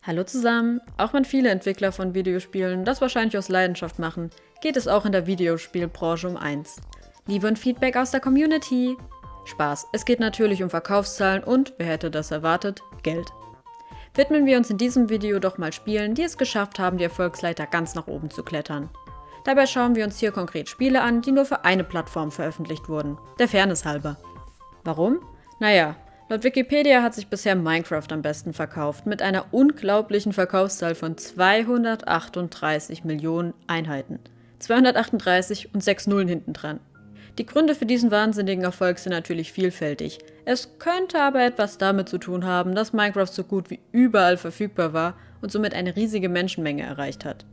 Hallo zusammen! Auch wenn viele Entwickler von Videospielen das wahrscheinlich aus Leidenschaft machen, geht es auch in der Videospielbranche um eins: Liebe und Feedback aus der Community. Spaß, es geht natürlich um Verkaufszahlen und, wer hätte das erwartet, Geld. Widmen wir uns in diesem Video doch mal Spielen, die es geschafft haben, die Erfolgsleiter ganz nach oben zu klettern. Dabei schauen wir uns hier konkret Spiele an, die nur für eine Plattform veröffentlicht wurden, der Fairness halber. Warum? Naja, laut Wikipedia hat sich bisher Minecraft am besten verkauft, mit einer unglaublichen Verkaufszahl von 238 Millionen Einheiten. 238 und 6 Nullen hinten dran. Die Gründe für diesen wahnsinnigen Erfolg sind natürlich vielfältig. Es könnte aber etwas damit zu tun haben, dass Minecraft so gut wie überall verfügbar war und somit eine riesige Menschenmenge erreicht hat.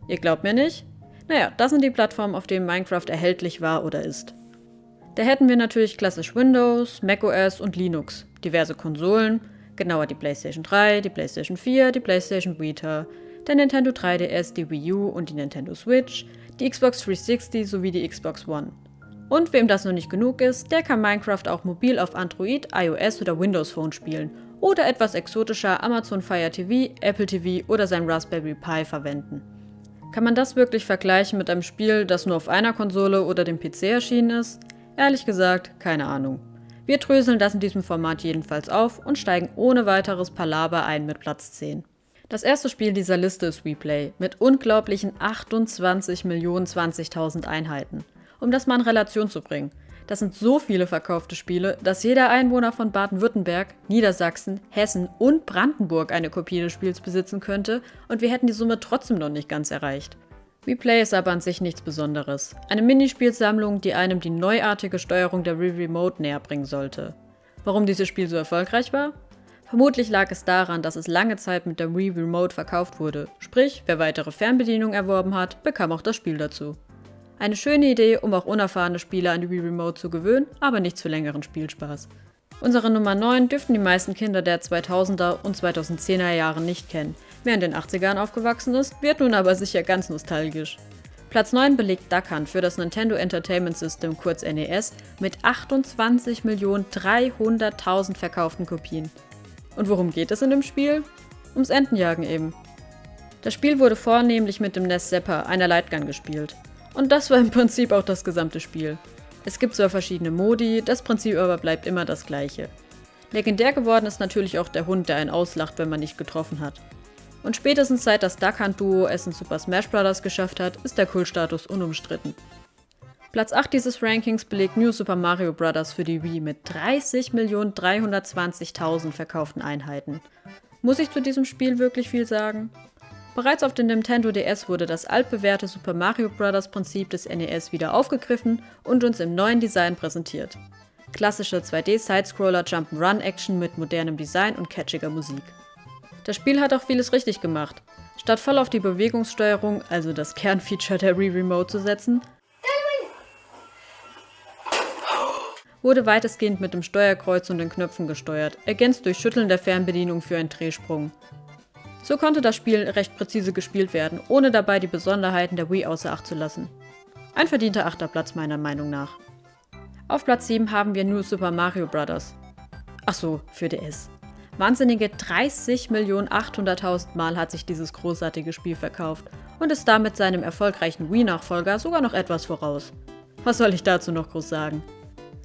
Ihr glaubt mir nicht? Naja, das sind die Plattformen, auf denen Minecraft erhältlich war oder ist. Da hätten wir natürlich klassisch Windows, macOS und Linux, diverse Konsolen, genauer die PlayStation 3, die PlayStation 4, die PlayStation Vita, der Nintendo 3DS, die Wii U und die Nintendo Switch, die Xbox 360 sowie die Xbox One. Und wem das noch nicht genug ist, der kann Minecraft auch mobil auf Android, iOS oder Windows Phone spielen oder etwas exotischer Amazon Fire TV, Apple TV oder sein Raspberry Pi verwenden. Kann man das wirklich vergleichen mit einem Spiel, das nur auf einer Konsole oder dem PC erschienen ist? Ehrlich gesagt, keine Ahnung. Wir dröseln das in diesem Format jedenfalls auf und steigen ohne weiteres Palaver ein mit Platz 10. Das erste Spiel dieser Liste ist WePlay mit unglaublichen 28.020.000 Einheiten. Um das mal in Relation zu bringen, das sind so viele verkaufte Spiele, dass jeder Einwohner von Baden-Württemberg, Niedersachsen, Hessen und Brandenburg eine Kopie des Spiels besitzen könnte und wir hätten die Summe trotzdem noch nicht ganz erreicht. WePlay ist aber an sich nichts Besonderes. Eine Minispielsammlung, die einem die neuartige Steuerung der Wii Remote näher bringen sollte. Warum dieses Spiel so erfolgreich war? Vermutlich lag es daran, dass es lange Zeit mit der Wii Remote verkauft wurde. Sprich, wer weitere Fernbedienung erworben hat, bekam auch das Spiel dazu. Eine schöne Idee, um auch unerfahrene Spieler an die Wii Remote zu gewöhnen, aber nichts für längeren Spielspaß. Unsere Nummer 9 dürften die meisten Kinder der 2000er und 2010er Jahre nicht kennen. Wer in den 80ern aufgewachsen ist, wird nun aber sicher ganz nostalgisch. Platz 9 belegt Duck Hunt für das Nintendo Entertainment System, kurz NES, mit 28.300.000 verkauften Kopien. Und worum geht es in dem Spiel? Ums Entenjagen eben. Das Spiel wurde vornehmlich mit dem NES Zapper, einer Lightgun, gespielt. Und das war im Prinzip auch das gesamte Spiel. Es gibt zwar verschiedene Modi, das Prinzip aber bleibt immer das gleiche. Legendär geworden ist natürlich auch der Hund, der einen auslacht, wenn man nicht getroffen hat. Und spätestens seit das Duck Hunt Duo es in Super Smash Bros. Geschafft hat, ist der Kultstatus unumstritten. Platz 8 dieses Rankings belegt New Super Mario Bros. Für die Wii mit 30.320.000 verkauften Einheiten. Muss ich zu diesem Spiel wirklich viel sagen? Bereits auf dem Nintendo DS wurde das altbewährte Super Mario Bros. Prinzip des NES wieder aufgegriffen und uns im neuen Design präsentiert. Klassische 2D-Sidescroller Jump'n'Run-Action mit modernem Design und catchiger Musik. Das Spiel hat auch vieles richtig gemacht. Statt voll auf die Bewegungssteuerung, also das Kernfeature der Wii Remote, zu setzen, wurde weitestgehend mit dem Steuerkreuz und den Knöpfen gesteuert, ergänzt durch Schütteln der Fernbedienung für einen Drehsprung. So konnte das Spiel recht präzise gespielt werden, ohne dabei die Besonderheiten der Wii außer Acht zu lassen. Ein verdienter 8. Platz meiner Meinung nach. Auf Platz 7 haben wir New Super Mario Bros. Achso, für DS. Wahnsinnige 30.800.000 Mal hat sich dieses großartige Spiel verkauft und ist damit seinem erfolgreichen Wii-Nachfolger sogar noch etwas voraus. Was soll ich dazu noch groß sagen?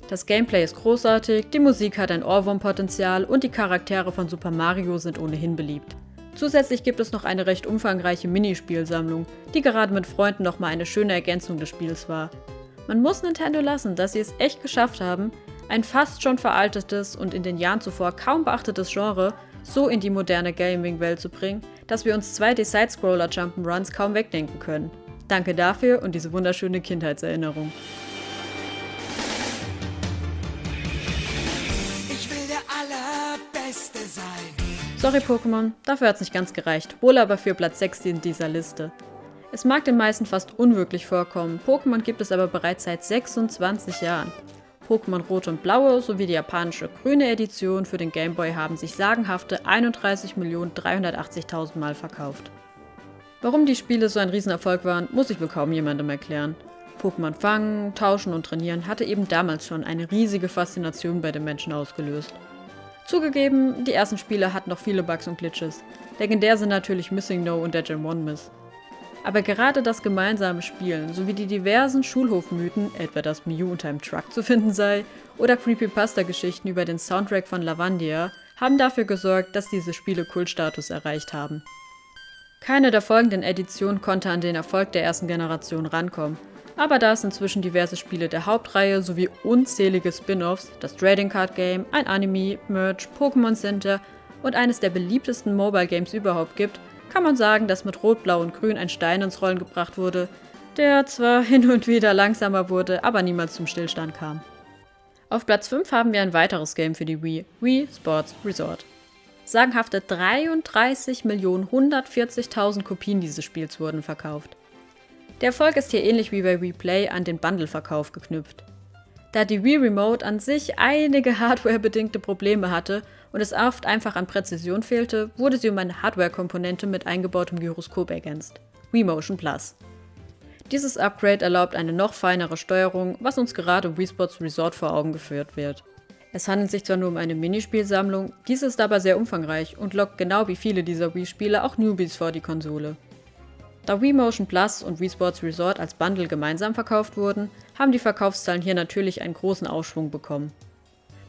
Das Gameplay ist großartig, die Musik hat ein Ohrwurmpotenzial und die Charaktere von Super Mario sind ohnehin beliebt. Zusätzlich gibt es noch eine recht umfangreiche Minispielsammlung, die gerade mit Freunden nochmal eine schöne Ergänzung des Spiels war. Man muss Nintendo lassen, dass sie es echt geschafft haben, ein fast schon veraltetes und in den Jahren zuvor kaum beachtetes Genre so in die moderne Gaming-Welt zu bringen, dass wir uns 2D-Sidescroller Jump'n'Runs kaum wegdenken können. Danke dafür und diese wunderschöne Kindheitserinnerung. Ich will der Allerbeste sein. Sorry Pokémon, dafür hat's nicht ganz gereicht, wohl aber für Platz 6 in dieser Liste. Es mag den meisten fast unwirklich vorkommen, Pokémon gibt es aber bereits seit 26 Jahren. Pokémon Rot und Blaue sowie die japanische grüne Edition für den Game Boy haben sich sagenhafte 31.380.000 Mal verkauft. Warum die Spiele so ein Riesenerfolg waren, muss ich wohl kaum jemandem erklären. Pokémon fangen, tauschen und trainieren hatte eben damals schon eine riesige Faszination bei den Menschen ausgelöst. Zugegeben, die ersten Spiele hatten noch viele Bugs und Glitches. Legendär sind natürlich Missing No und der Gen 1 Miss. Aber gerade das gemeinsame Spielen sowie die diversen Schulhofmythen, etwa dass Miu unter einem Truck zu finden sei, oder Creepypasta-Geschichten über den Soundtrack von Lavandia, haben dafür gesorgt, dass diese Spiele Kultstatus erreicht haben. Keine der folgenden Editionen konnte an den Erfolg der ersten Generation rankommen, aber da es inzwischen diverse Spiele der Hauptreihe sowie unzählige Spin-offs, das Trading Card Game, ein Anime, Merch, Pokémon Center und eines der beliebtesten Mobile Games überhaupt gibt, kann man sagen, dass mit Rot, Blau und Grün ein Stein ins Rollen gebracht wurde, der zwar hin und wieder langsamer wurde, aber niemals zum Stillstand kam. Auf Platz 5 haben wir ein weiteres Game für die Wii, Wii Sports Resort. Sagenhafte 33.140.000 Kopien dieses Spiels wurden verkauft. Der Erfolg ist hier ähnlich wie bei Wii Play an den Bundle-Verkauf geknüpft. Da die Wii Remote an sich einige hardwarebedingte Probleme hatte und es oft einfach an Präzision fehlte, wurde sie um eine Hardware-Komponente mit eingebautem Gyroskop ergänzt, Wii Motion Plus. Dieses Upgrade erlaubt eine noch feinere Steuerung, was uns gerade im Wii Sports Resort vor Augen geführt wird. Es handelt sich zwar nur um eine Minispielsammlung, diese ist aber sehr umfangreich und lockt genau wie viele dieser Wii-Spiele auch Newbies vor die Konsole. Da Wii Motion Plus und Wii Sports Resort als Bundle gemeinsam verkauft wurden, haben die Verkaufszahlen hier natürlich einen großen Aufschwung bekommen.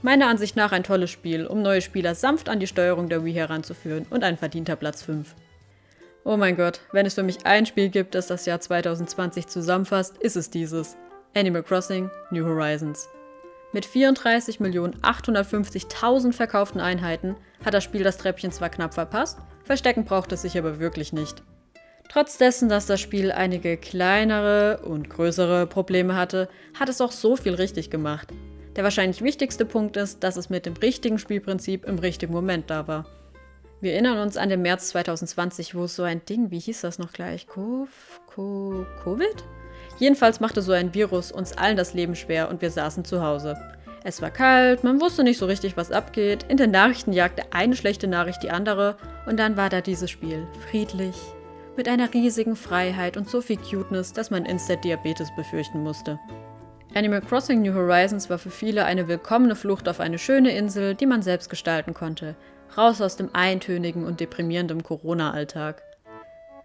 Meiner Ansicht nach ein tolles Spiel, um neue Spieler sanft an die Steuerung der Wii heranzuführen und ein verdienter Platz 5. Oh mein Gott, wenn es für mich ein Spiel gibt, das das Jahr 2020 zusammenfasst, ist es dieses: Animal Crossing New Horizons. Mit 34.850.000 verkauften Einheiten hat das Spiel das Treppchen zwar knapp verpasst, verstecken braucht es sich aber wirklich nicht. Trotz dessen, dass das Spiel einige kleinere und größere Probleme hatte, hat es auch so viel richtig gemacht. Der wahrscheinlich wichtigste Punkt ist, dass es mit dem richtigen Spielprinzip im richtigen Moment da war. Wir erinnern uns an den März 2020, wo es so ein Ding, wie hieß das noch gleich? Covid? Jedenfalls machte so ein Virus uns allen das Leben schwer und wir saßen zu Hause. Es war kalt, man wusste nicht so richtig, was abgeht, in den Nachrichten jagte eine schlechte Nachricht die andere und dann war da dieses Spiel, friedlich, mit einer riesigen Freiheit und so viel Cuteness, dass man Instant-Diabetes befürchten musste. Animal Crossing New Horizons war für viele eine willkommene Flucht auf eine schöne Insel, die man selbst gestalten konnte, raus aus dem eintönigen und deprimierenden Corona-Alltag.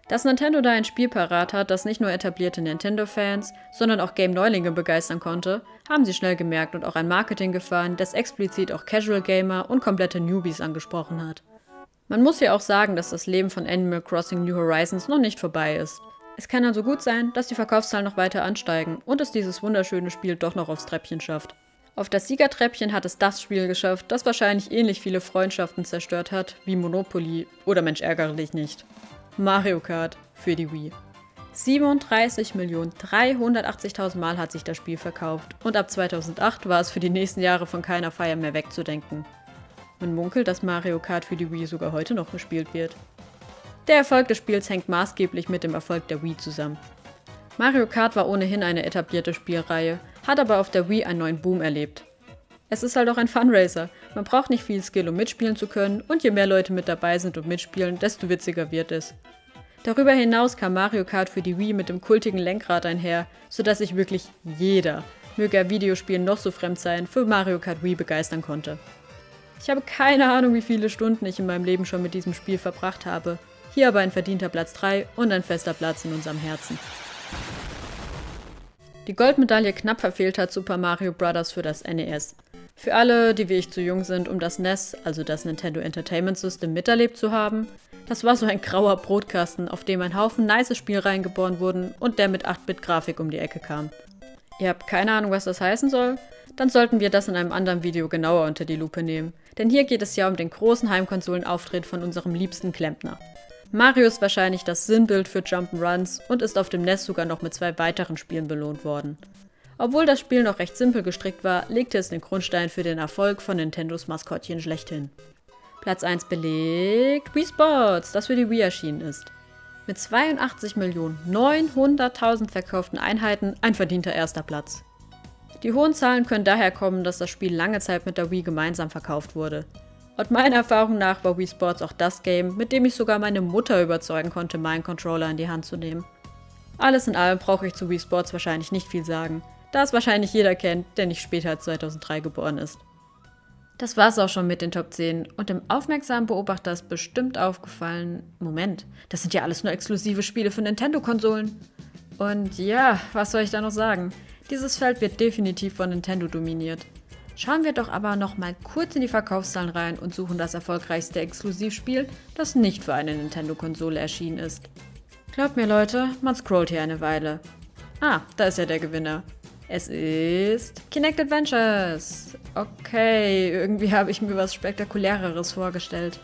Dass Nintendo da ein Spiel parat hat, das nicht nur etablierte Nintendo-Fans, sondern auch Game-Neulinge begeistern konnte, haben sie schnell gemerkt und auch ein Marketing gefahren, das explizit auch Casual-Gamer und komplette Newbies angesprochen hat. Man muss ja auch sagen, dass das Leben von Animal Crossing New Horizons noch nicht vorbei ist. Es kann also gut sein, dass die Verkaufszahlen noch weiter ansteigen und es dieses wunderschöne Spiel doch noch aufs Treppchen schafft. Auf das Siegertreppchen hat es das Spiel geschafft, das wahrscheinlich ähnlich viele Freundschaften zerstört hat wie Monopoly oder Mensch ärgere dich nicht. Mario Kart für die Wii. 37.380.000 Mal hat sich das Spiel verkauft und ab 2008 war es für die nächsten Jahre von keiner Feier mehr wegzudenken. Man munkelt, dass Mario Kart für die Wii sogar heute noch gespielt wird. Der Erfolg des Spiels hängt maßgeblich mit dem Erfolg der Wii zusammen. Mario Kart war ohnehin eine etablierte Spielreihe, hat aber auf der Wii einen neuen Boom erlebt. Es ist halt auch ein Funracer, man braucht nicht viel Skill, um mitspielen zu können und je mehr Leute mit dabei sind und mitspielen, desto witziger wird es. Darüber hinaus kam Mario Kart für die Wii mit dem kultigen Lenkrad einher, sodass sich wirklich jeder, möge er Videospielen noch so fremd sein, für Mario Kart Wii begeistern konnte. Ich habe keine Ahnung, wie viele Stunden ich in meinem Leben schon mit diesem Spiel verbracht habe. Hier aber ein verdienter Platz 3 und ein fester Platz in unserem Herzen. Die Goldmedaille knapp verfehlt hat Super Mario Bros. Für das NES. Für alle, die wie ich zu jung sind, um das NES, also das Nintendo Entertainment System, miterlebt zu haben, das war so ein grauer Brotkasten, auf dem ein Haufen nice Spielreihen geboren wurden und der mit 8-Bit-Grafik um die Ecke kam. Ihr habt keine Ahnung, was das heißen soll? Dann sollten wir das in einem anderen Video genauer unter die Lupe nehmen, denn hier geht es ja um den großen Heimkonsolenauftritt von unserem liebsten Klempner. Mario ist wahrscheinlich das Sinnbild für Jump'n'Runs und ist auf dem NES sogar noch mit 2 weiteren Spielen belohnt worden. Obwohl das Spiel noch recht simpel gestrickt war, legte es den Grundstein für den Erfolg von Nintendos Maskottchen schlechthin. Platz 1 belegt Wii Sports, das für die Wii erschienen ist. Mit 82.900.000 verkauften Einheiten ein verdienter erster Platz. Die hohen Zahlen können daher kommen, dass das Spiel lange Zeit mit der Wii gemeinsam verkauft wurde. Und meiner Erfahrung nach war Wii Sports auch das Game, mit dem ich sogar meine Mutter überzeugen konnte, meinen Controller in die Hand zu nehmen. Alles in allem brauche ich zu Wii Sports wahrscheinlich nicht viel sagen, da es wahrscheinlich jeder kennt, der nicht später als 2003 geboren ist. Das war's auch schon mit den Top 10 und dem aufmerksamen Beobachter ist bestimmt aufgefallen, Moment, das sind ja alles nur exklusive Spiele für Nintendo-Konsolen. Und ja, was soll ich da noch sagen? Dieses Feld wird definitiv von Nintendo dominiert. Schauen wir doch aber noch mal kurz in die Verkaufszahlen rein und suchen das erfolgreichste Exklusivspiel, das nicht für eine Nintendo-Konsole erschienen ist. Glaubt mir Leute, man scrollt hier eine Weile. Ah, da ist ja der Gewinner. Es ist Kinect Adventures. Okay, irgendwie habe ich mir was Spektakuläreres vorgestellt.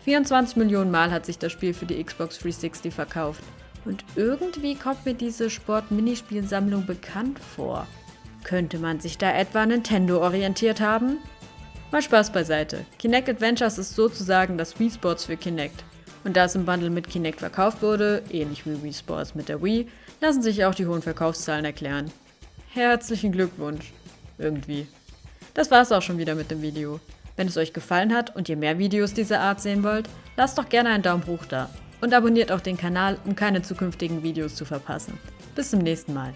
24 Millionen Mal hat sich das Spiel für die Xbox 360 verkauft. Und irgendwie kommt mir diese Sport-Minispielsammlung bekannt vor. Könnte man sich da etwa Nintendo orientiert haben? Mal Spaß beiseite. Kinect Adventures ist sozusagen das Wii Sports für Kinect. Und da es im Bundle mit Kinect verkauft wurde, ähnlich wie Wii Sports mit der Wii, lassen sich auch die hohen Verkaufszahlen erklären. Herzlichen Glückwunsch. Irgendwie. Das war's auch schon wieder mit dem Video. Wenn es euch gefallen hat und ihr mehr Videos dieser Art sehen wollt, lasst doch gerne einen Daumen hoch da. Und abonniert auch den Kanal, um keine zukünftigen Videos zu verpassen. Bis zum nächsten Mal.